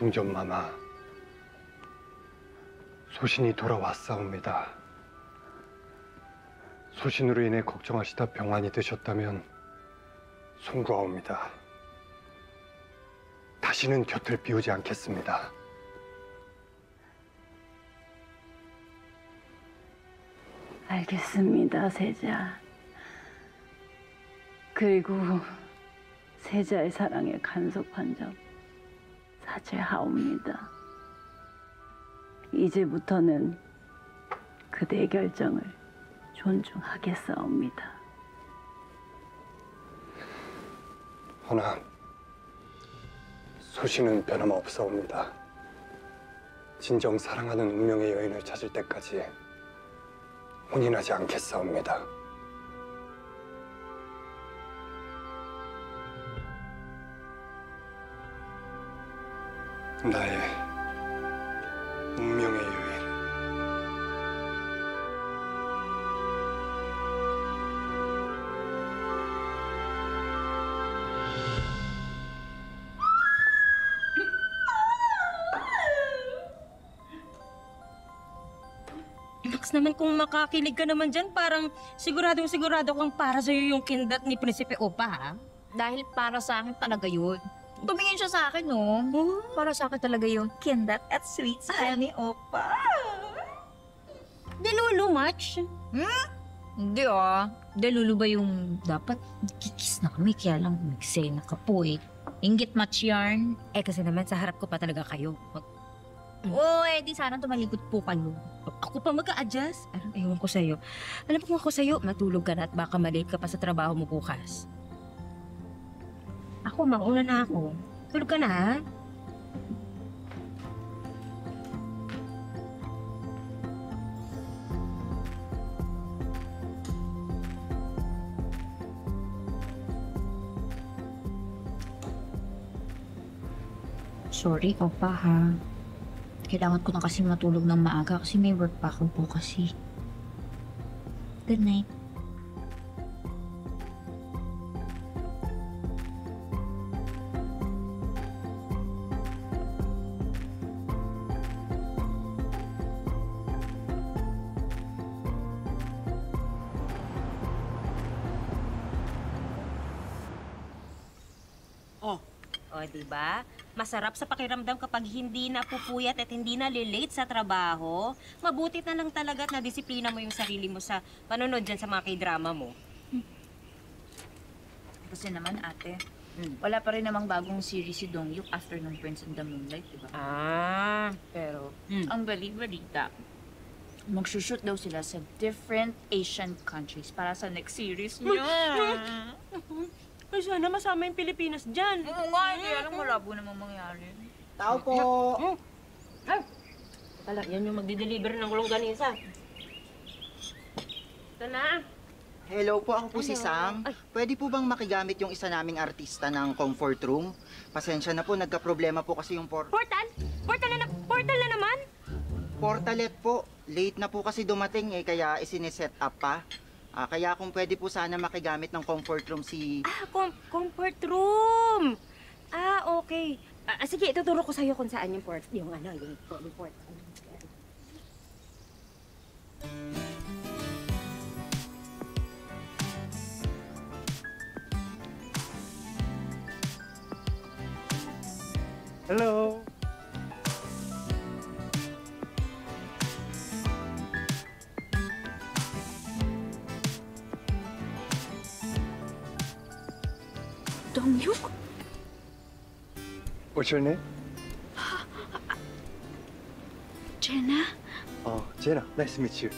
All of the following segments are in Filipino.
중전마마, 소신이 돌아왔사옵니다. 소신으로 인해 걱정하시다 병환이 되셨다면 송구하옵니다. 다시는 곁을 비우지 않겠습니다. 알겠습니다, 세자. 그리고 세자의 사랑에 간섭한 점 사죄하옵니다. 이제부터는 그대의 결정을 존중하겠사옵니다. 허나 소신은 변함없사옵니다. 진정 사랑하는 운명의 여인을 찾을 때까지 혼인하지 않겠사옵니다. 나의 운명의 여인. Max naman, kung makakinig ka naman dyan, parang siguradong-sigurado kang para sa'yo yung kindat ni Prinsipe Opa, ha? Dahil para sa akin talaga yun. Tumingin siya sa akin, no? Para sa akin talaga yung kindat at sweet smile ni Opa. Delulu, Match? Hindi Delulu ba yung dapat kikis na kami, kaya lang miksena ka po eh. Inggit match yarn. Eh, kasi naman sa harap ko pa talaga kayo. Oo, di sana tumalikod po kayo. Ako pa mag-a-adjust. Ewan ko sa'yo. Alam ko ako sa'yo, matulog ka na at baka malate ka pa sa trabaho mo bukas. Ako, mauna na ako. Tulog ka na, ha? Sorry, Opa, ha? Kailangan ko na kasi matulog ng maaga kasi may work pa ako bukas eh. Good night. O, diba? Masarap sa pakiramdam kapag hindi na pupuyat at hindi na lilate sa trabaho. Mabuti na lang talaga at nadisiplina mo yung sarili mo sa panonood dyan sa mga k-drama mo. Kasi naman, ate, wala pa rin namang bagong series si Dongyuk after ng Prince and the Moonlight, diba? Pero, ang bali-balita, magsushoot daw sila sa different Asian countries para sa next series niya. Ay, sana masama yung Pilipinas dyan. Oo nga, hindi alam, malabo namang mangyari. Tao po! Tala, yan yung magdi-deliver ng longganisa. Ito na. Hello po, ako po si Sang. Pwede po bang makigamit yung isa naming artista ng comfort room? Pasensya na po, nagka-problema po kasi yung Portal? Portal na naman? portalet po. Late na po kasi dumating eh, kaya isiniset up pa. Kaya kung pwede po sana makigamit ng comfort room si... Comfort room! Okay. Sige, ituturo ko sa'yo kung saan yung port. Yung port. Hello. Dongyuk? What's your name? Jenna? Oh, Jenna. Nice to meet you.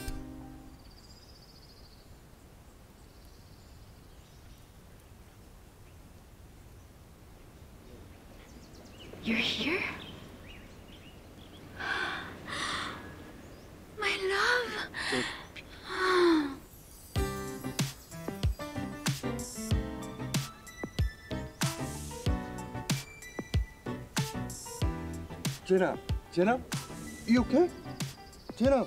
You're here? My love! Jenna, you okay? Jenna.